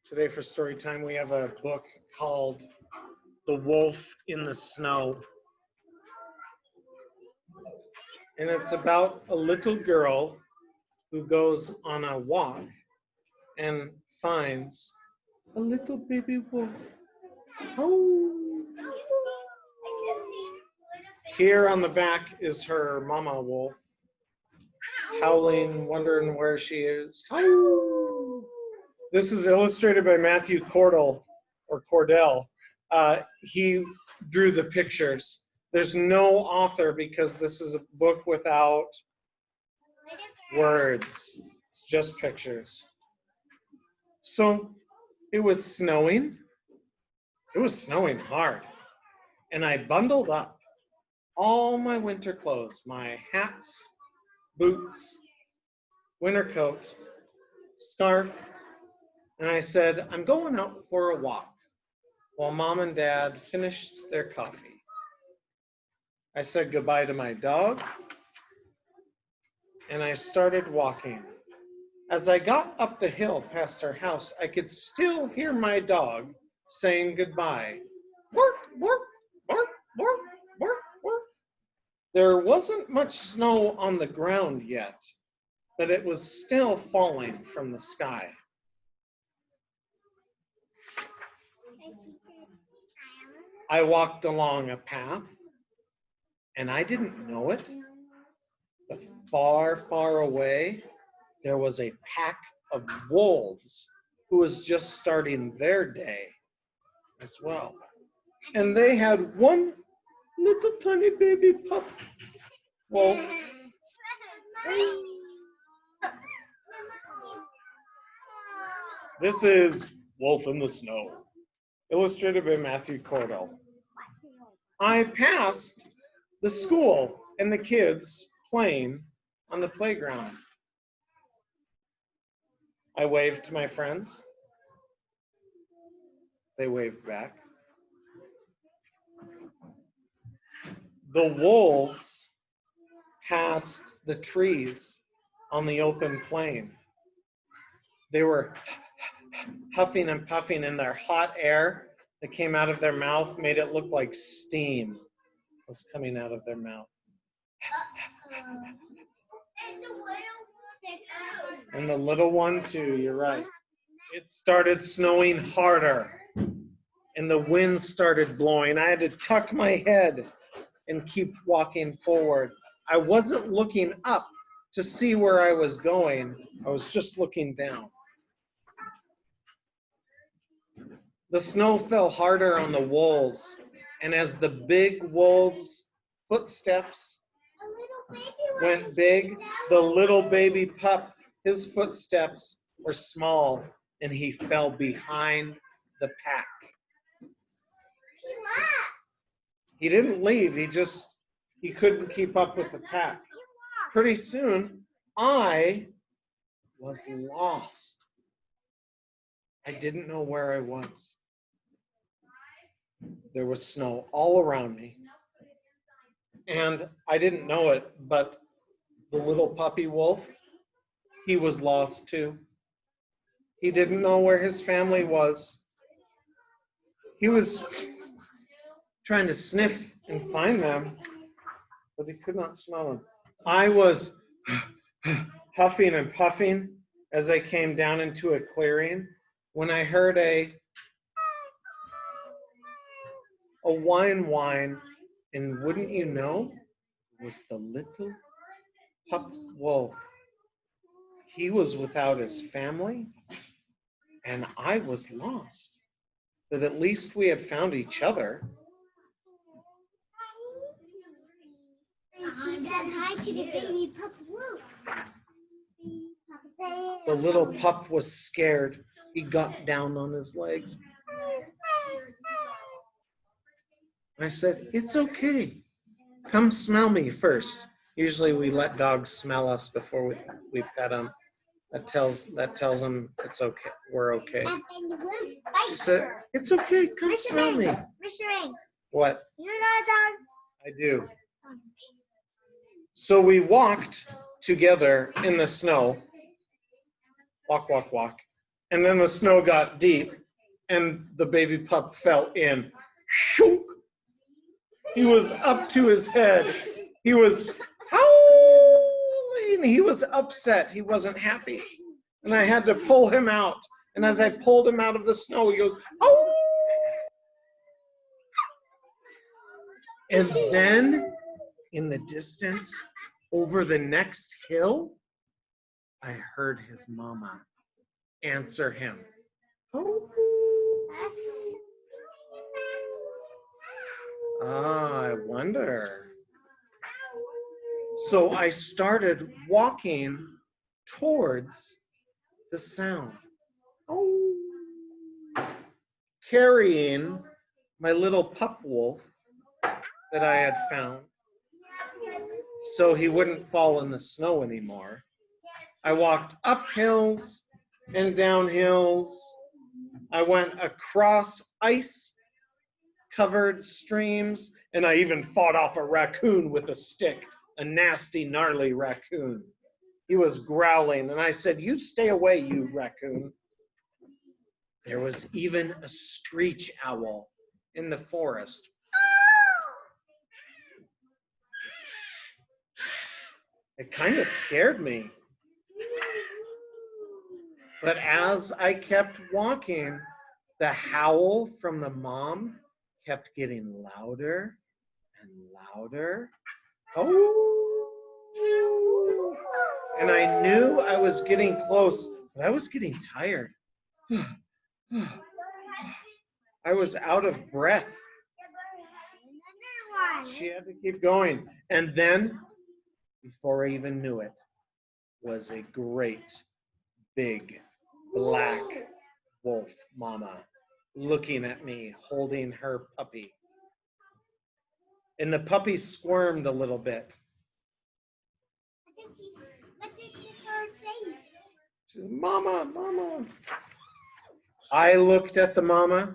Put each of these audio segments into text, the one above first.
Today for story time, we have a book called The Wolf in the Snow. And it's about a little girl who goes on a walk and finds a little baby wolf. Oh. Here on the back is her mama wolf, howling, wondering where she is. Oh. This is illustrated by Matthew Cordell. He drew the pictures. There's no author because this is a book without words. It's just pictures. So it was snowing. It was snowing hard. And I bundled up all my winter clothes, my hats, boots, winter coat, scarf, and I said, I'm going out for a walk while Mom and Dad finished their coffee. I said goodbye to my dog, and I started walking. As I got up the hill past our house, I could still hear my dog saying goodbye. Bark, bark, bark, bark, bark, bark. There wasn't much snow on the ground yet, but it was still falling from the sky. I walked along a path, and I didn't know it, but far, far away, there was a pack of wolves who was just starting their day as well. And they had one little tiny baby pup wolf. This is Wolf in the Snow, illustrated by Matthew Cordell. I passed the school and the kids playing on the playground. I waved to my friends. They waved back. The wolves passed the trees on the open plain. They were huffing and puffing, and their hot air that came out of their mouth made it look like steam was coming out of their mouth. And the little one too, you're right. It started snowing harder, and the wind started blowing. I had to tuck my head and keep walking forward. I wasn't looking up to see where I was going. I was just looking down. The snow fell harder on the wolves, and as the big wolves' footsteps went big, the little baby pup, his footsteps were small, and he fell behind the pack. He didn't leave, he couldn't keep up with the pack. Pretty soon, I was lost. I didn't know where I was. There was snow all around me. And I didn't know it, but the little puppy wolf, he was lost too. He didn't know where his family was. He was trying to sniff and find them, but he could not smell them. I was huffing and puffing as I came down into a clearing when I heard a whine, and wouldn't you know, it was the little pup wolf. He was without his family, and I was lost. But at least we had found each other. She said hi to the baby pup wolf. The little pup was scared. He got down on his legs. I said, it's okay. Come smell me first. Usually we let dogs smell us before we pet them. That tells them it's okay. We're okay. She said, it's okay. Come smell me. Mr. Ring. What? You're not a dog. I do. So we walked together in the snow. Walk. And then the snow got deep and the baby pup fell in. Shook. He was up to his head. He was howling. He was upset. He wasn't happy. And I had to pull him out. And as I pulled him out of the snow, he goes, oh. And then in the distance, over the next hill, I heard his mama answer him. Oh. I wonder. So I started walking towards the sound, carrying my little pup wolf that I had found so he wouldn't fall in the snow anymore. I walked up hills and down hills. I went across ice-covered streams, and I even fought off a raccoon with a stick, a nasty, gnarly raccoon. He was growling, and I said, you stay away, you raccoon. There was even a screech owl in the forest. It kind of scared me. But as I kept walking, the howl from the mom kept getting louder and louder. Oh! And I knew I was getting close, but I was getting tired. I was out of breath. She had to keep going. And then, before I even knew it, was a great, big, black wolf mama looking at me, holding her puppy. And the puppy squirmed a little bit. What did the bird say? She said, Mama, Mama. I looked at the mama,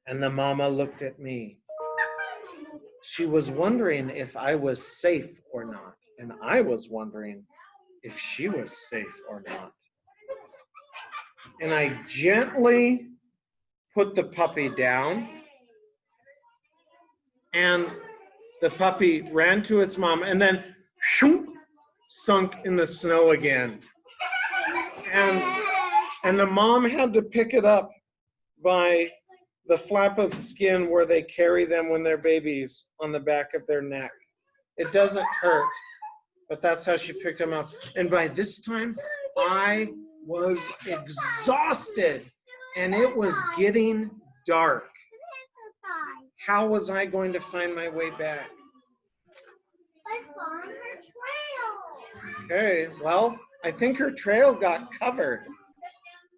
and the mama looked at me. She was wondering if I was safe or not, and I was wondering if she was safe or not. And I gently put the puppy down, and the puppy ran to its mom and then sunk in the snow again. And the mom had to pick it up by the flap of skin where they carry them when they're babies on the back of their neck. It doesn't hurt, but that's how she picked him up. And by this time, I was exhausted, and it was getting dark. How was I going to find my way back? By following her trail. Okay, well, I think her trail got covered,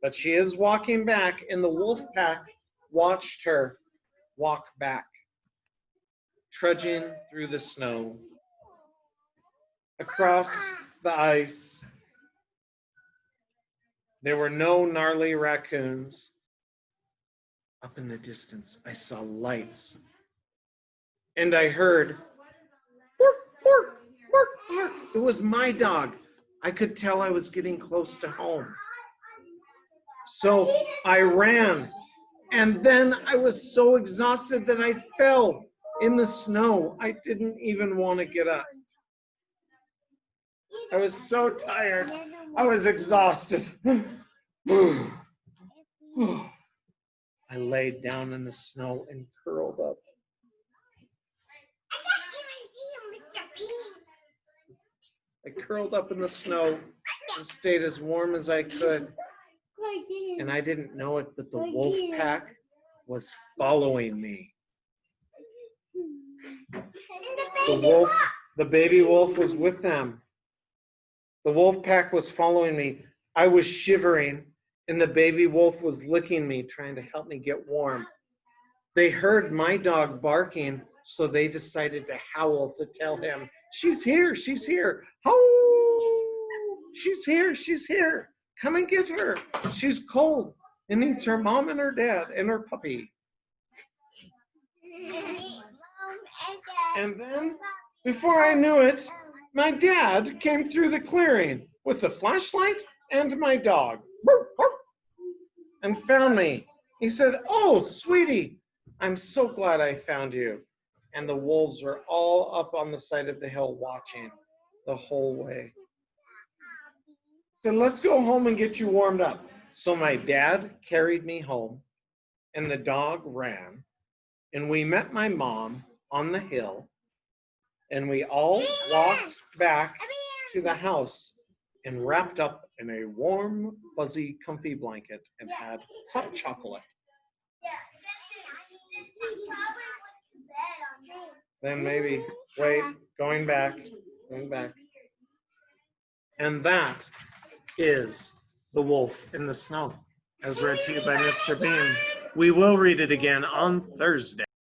but she is walking back, and the wolf pack watched her walk back, trudging through the snow, across the ice. There were no gnarly raccoons. Up in the distance, I saw lights, and I heard, bark, bark, bark, bark. It was my dog. I could tell I was getting close to home. So I ran, and then I was so exhausted that I fell in the snow. I didn't even want to get up. I was so tired. I was exhausted. I laid down in the snow and curled up. I curled up in the snow and stayed as warm as I could. And I didn't know it, but the wolf pack was following me. The baby wolf was with them. The wolf pack was following me. I was shivering, and the baby wolf was licking me, trying to help me get warm. They heard my dog barking, so they decided to howl to tell him, she's here, she's here. Oh, she's here, she's here. Come and get her. She's cold and needs her mom and her dad and her puppy. And then, before I knew it, my dad came through the clearing with a flashlight and my dog. and found me. He said, "Oh, sweetie, I'm so glad I found you." And the wolves were all up on the side of the hill watching the whole way. So let's go home and get you warmed up. So my dad carried me home, and the dog ran, and we met my mom on the hill, and we all walked back to the house and wrapped up in a warm, fuzzy, comfy blanket and had hot chocolate. Then maybe, wait, going back. And that is The Wolf in the Snow, as read to you by Mr. Bean. We will read it again on Thursday.